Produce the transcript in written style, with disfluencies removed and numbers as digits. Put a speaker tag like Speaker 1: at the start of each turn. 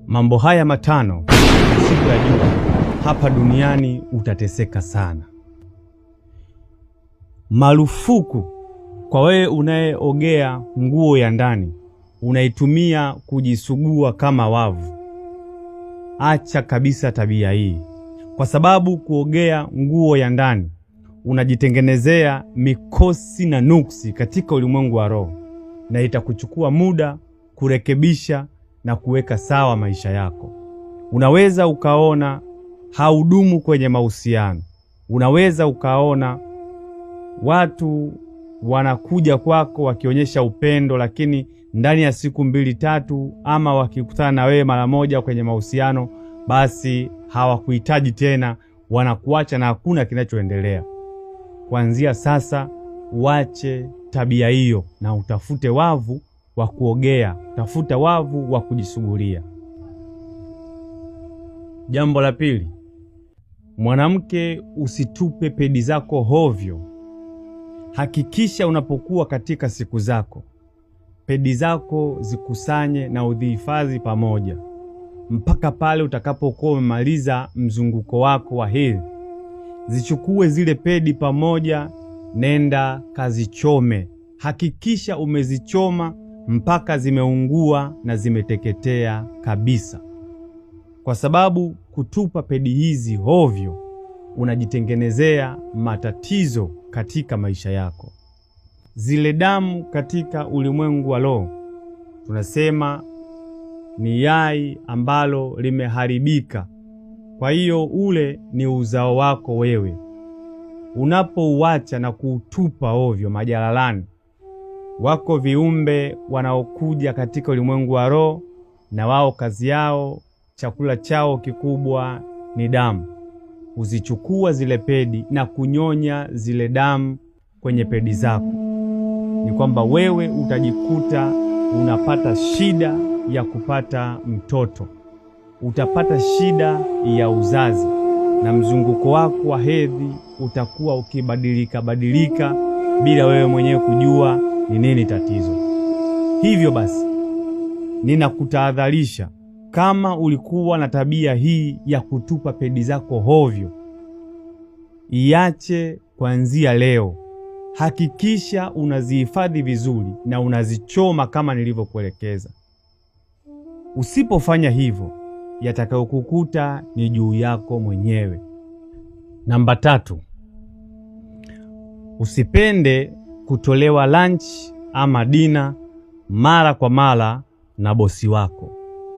Speaker 1: Mambo haya matano usipojua hapa duniani utateseka sana. Marufuku kwa wewe unayeogea nguo ya ndani, unaitumia kujisugua kama wavu. Acha kabisa tabia hii, kwa sababu kuogea nguo ya ndani unajitengenezea mikosi na nuksi katika ulimwengu wa roho, na itakuchukua muda kurekebisha na kuweka sawa maisha yako. Unaweza ukaona haudumu kwenye mahusiano. Unaweza ukaona watu wanakuja kwako wakionyesha upendo, lakini ndani ya siku 2-3 ama wakikutana na wewe mara moja kwenye mahusiano, basi hawakuhitaji tena, wanakuacha na hakuna kinachoendelea. Kuanzia sasa uache tabia hiyo na utafute wavu wa kuogea, tafuta wavu wa kujisugulia. Jambo la pili, mwanamke, usitupe pedi zako hovyo. Hakikisha unapokuwa katika siku zako, pedi zako zikusanye na udhihifadhi pamoja mpaka pale utakapokuwa umemaliza mzunguko wako wa hedhi. Zichukue zile pedi pamoja, nenda kazichome. Hakikisha umezichoma mpaka zimeungua na zimeteketea kabisa, kwa sababu kutupa pedi hizi hovyo unajitengenezea matatizo katika maisha yako. Zile damu katika ulimwengu wa roho tunasema ni yai ambalo limeharibika. Kwa hiyo ule ni uzao wako wewe. Unapouacha na kuutupa ovyo majalalani, wako viumbe wanaokuja katika ulimwengu wa roho, na wao kazi yao, chakula chao kikubwa ni damu. Uzichukua zile pedi na kunyonya zile damu kwenye pedi zako, ni kwamba wewe utajikuta unapata shida ya kupata mtoto, utapata shida ya uzazi, na mzunguko wako wa hedhi utakuwa ukibadilika bila wewe mwenyewe kujua ni nini tatizo. Hivyo basi, ninakutahadharisha, kama ulikuwa na tabia hii ya kutupa pedi zako hovyo, iache kuanzia leo. Hakikisha unazihifadhi vizuri na unazichoma kama nilivyokuelekeza. Usipofanya hivyo, yatakayokukuta ni juu yako mwenyewe. Namba 3, usipende kutolewa lunch ama dina mara kwa mara na bosi wako.